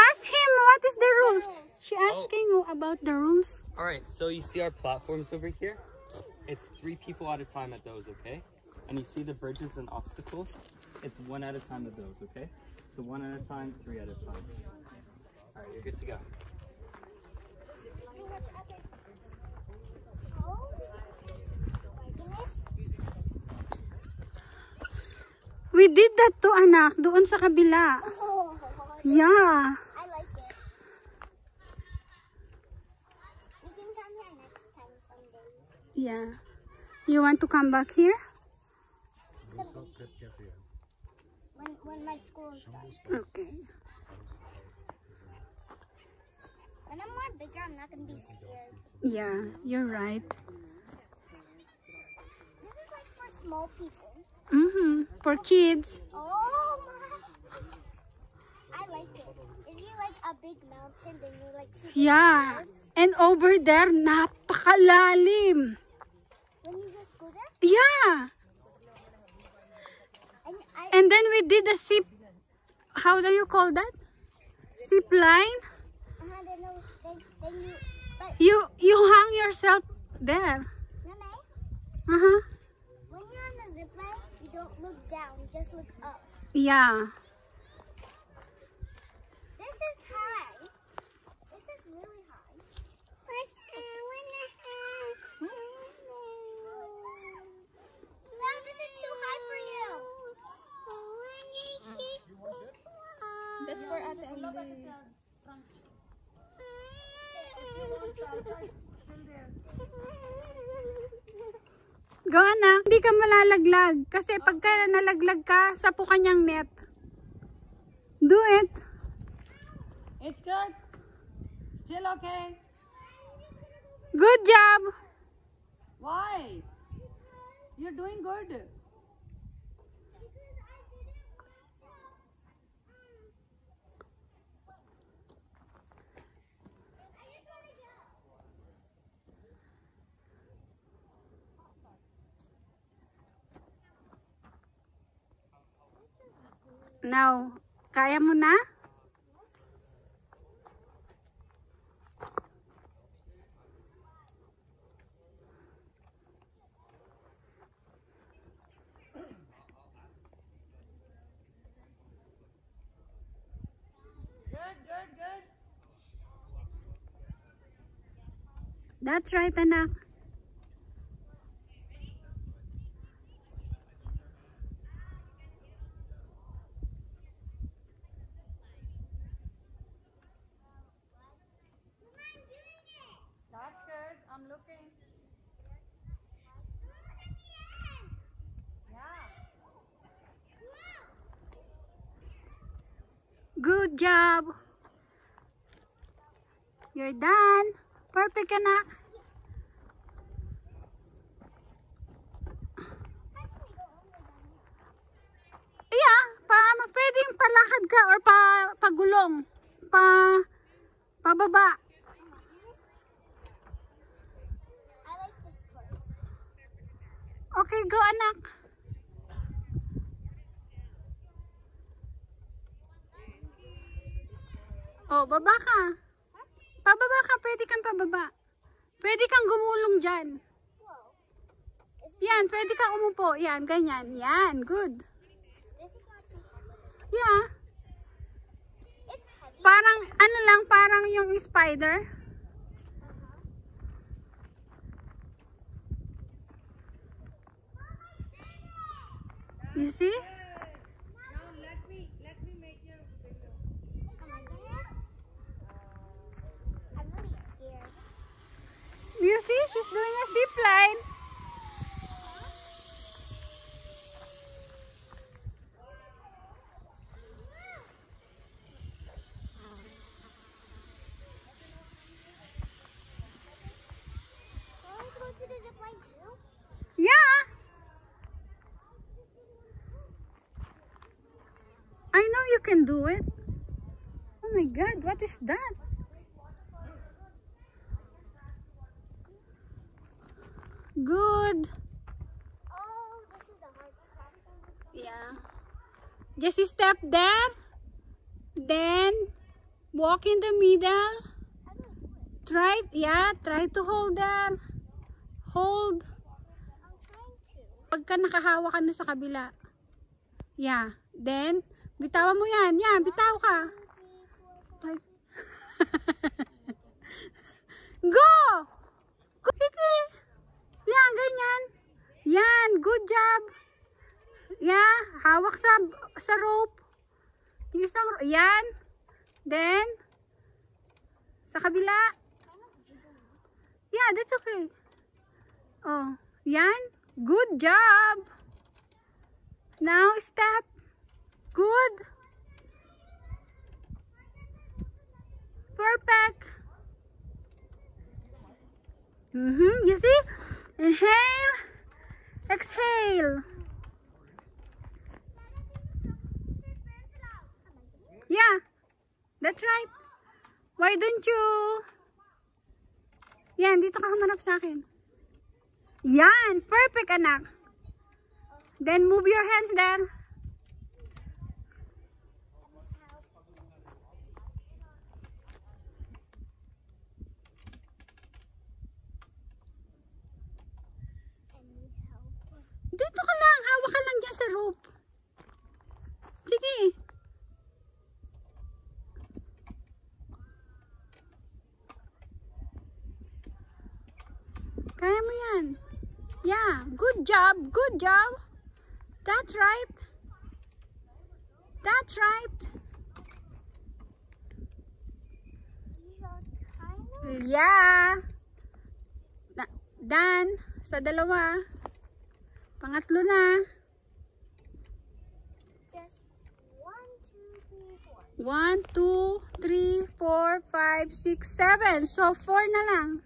Ask him what is the rules. She asking you about the rules. All right, so you see our platforms over here? It's 3 people at a time at those, okay? And you see the bridges and obstacles? It's 1 at a time at those, okay? So 1 at a time, 3 at a time. All right, you're good to go. We did that to anak, doon sa kabila. Yeah. I like it. We can come here next time some days. Yeah. You want to come back here? When my school starts. Okay. When I'm more bigger, I'm not gonna be scared. Yeah, you're right. This is like for small people. For kids. Oh my! I like it. If you like a big mountain, then you're like super Yeah. scared. And over there, napakalalim. When you just go there, Yeah. And then we did a zip. How do you call that? Zip line. then you. But You hang yourself there. Mama, when you're on the zip line, you don't look down. You just look up. Yeah. This is high. This is really high. No, this is too high for you. That's for Ate Emily. Go anak, hindi ka malalaglag. Kasi pagka nalaglag ka, sapo kanyang net. Do it. It's good. Still okay. Good job. Why? You're doing good. Now, kaya mo na? Good. That's right, anak. That's good. I'm looking. Yeah. Good job. You're done. Perfect, anak. Yeah, pwedeng palakad ka or pagulong. Pababa. I like this course. Okay, go anak. Oh, baba ka. Pababa ka, pwede kang pababa. Pwede kang gumulong dyan. Yan, pwede kang umupo. Yan, ganyan. Yan, good. This is not too heavy. Yeah. It's heavy. Parang, ano lang, parang yung spider. You see? Now let me make your video. Oh my goodness. I'm really scared. You see? She's doing a zip line. can do it. Oh my God, what is that? Good. Oh, this is the hard platform. Yeah. Just step there. Then walk in the middle. How do I do it? Try to hold there. Hold. I'm trying to. Pagka nakahawa ka na sa kabila. Yeah. Then, bitawan mo yan. Yan, bitaw ka. 2, 3, 4, 5, 6. Go! Sige. Yan, ganyan. Yan, good job. Yeah, hawak sa rope. Yung isang, yan. Then, sa kabila. Yeah, that's okay. Oh, yan. Good job. Now, step. Good. Perfect. You see? Inhale. Exhale. Yeah. That's right. Why don't you? Yan, dito ka humarap sa akin. Yan. Perfect, anak. Then move your hands there. Dito ka lang. Hawak ka lang dyan sa rope. Sige. Kaya mo yan. Yeah. Good job. Good job. That's right. That's right. These are kind of. Yeah. Done. Sa dalawa. Pangatlo na. Just 1, 2, 3, 4. 1, 2, 3, 4, 5, 6, 7. So, 4 na lang.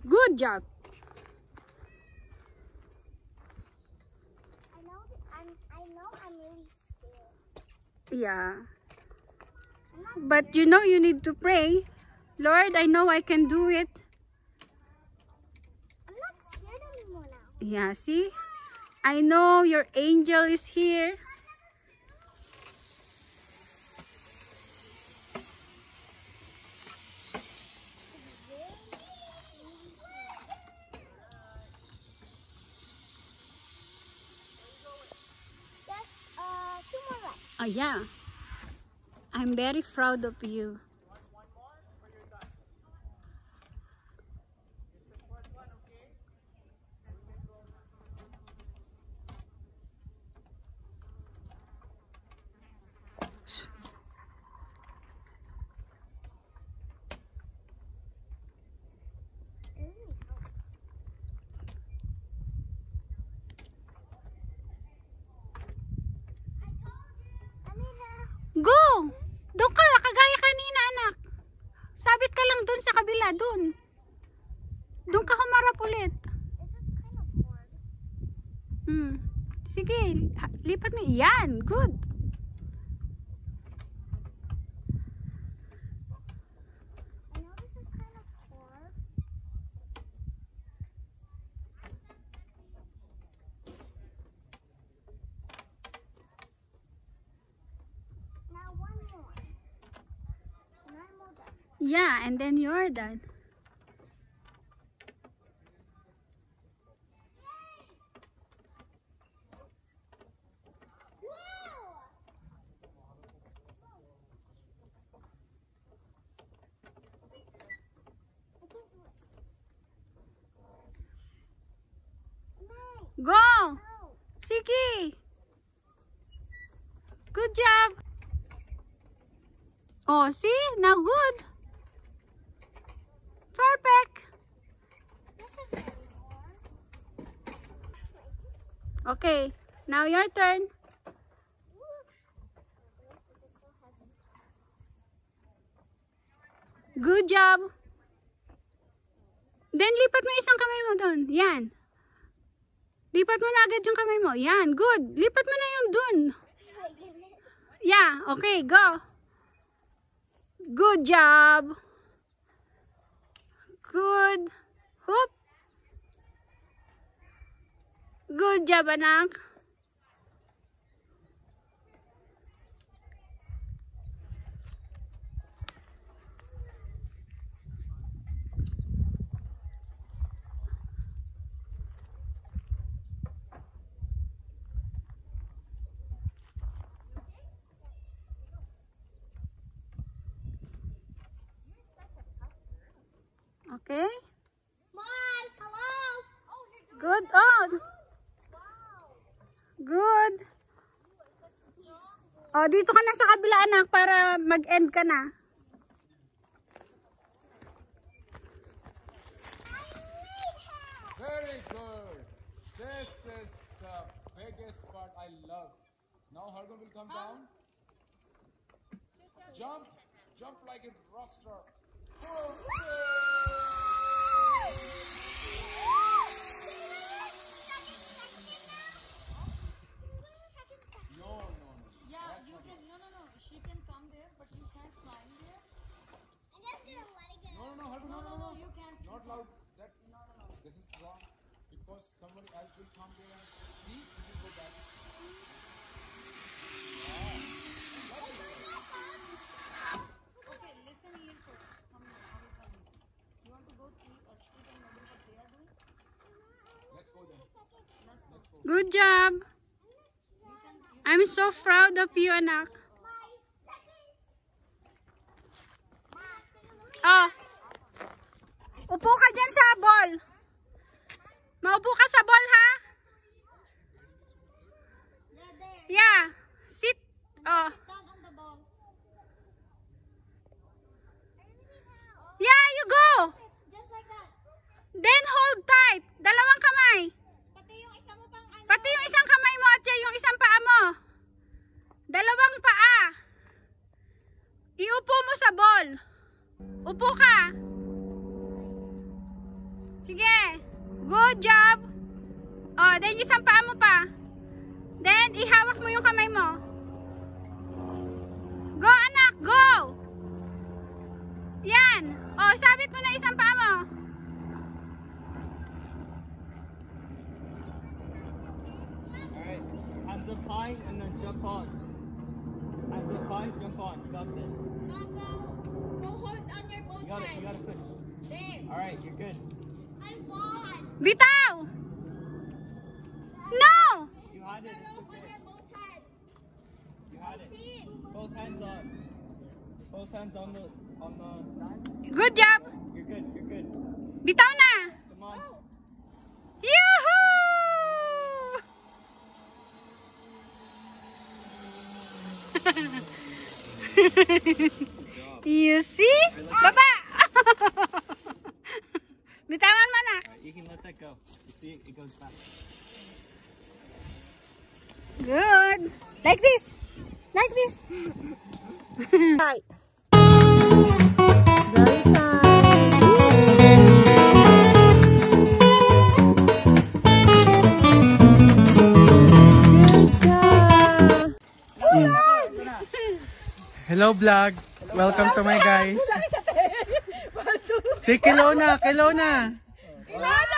Good job. I know I'm really scared. Yeah. I'm not But you know you need to pray. Lord, I know I can do it. scared anymore now. Yeah, see? I know your angel is here. Just 2 more left. Oh, yeah. I'm very proud of you. Go! Doon ka, kagaya kanina, anak. Sabit ka lang doon sa kabila, doon. Doon ka humarap ulit. This is kind of hard. Sige, lipat mo. Yan, good. I know this is kind of hard. Now 1 more. And I'm all done. Yeah, and then you're done. Go! Sige! Good job! Oh, see? Now good! Perfect! This is very hard. Okay, now your turn. This is so heavy. Good job! Then lipat mo isang kamay mo doon. Yan. Lipat mo na agad yung kamay mo. Yan, good. Lipat mo na yung dun. My goodness. Yeah, okay, go. Good job. Good. Hoop. Good job, anak. Okay. Mom, hello. Good on. Good. Oh, dito ka na sa kabila, anak, para mag-end ka na. Very good. This is the biggest part I love. Now Hargun will come down. Jump. Jump like a rock star. No. Yeah, you can. No. She can come there, but you can't climb there. I'm just gonna let it go. No, Hargun, no. You can't. Not loud. That This is wrong because somebody else will come there and see if you go back. Okay, listen here first. Come here. I will come here. You want to go sleep or sleep and know what they are doing? Let's go then. Good job. I'm so proud of you, anak. Oh. Upo ka dyan sa ball. Maupo ka sa ball, ha? Yeah. Sit. Oh. Down on the ball. Yeah, you go. Just like that. Then hold tight. Dalawang kamay. Pati yung isa mo pang ano. Pati yung isang kamay mo at yung isang paa mo. Dalawang paa. Iupo mo sa ball. Upo ka. Sige. Good job. Oh, then isang paa mo pa. Then ihawak mo yung kamay mo. Go, anak, go. Yan. Oh, sabit mo na isang paa mo. Alright, hands up high and then jump on. Hands up high, jump on. You got this. Go hold on your both You gotta push. There. Alright, you're good. I won. Bitaw. No. You had it. It's On okay. your both hands. You had it. Both hands on. Both hands on the Good job. You're good. Bitaw na. Come on. Yahoo! You see? Baba! Bitawan mo na. Alright, you can let that go. You see it goes back. Good. Like this. Like this. Right. Very Hello vlog. Welcome to my guys. Say Kelowna. Kilala!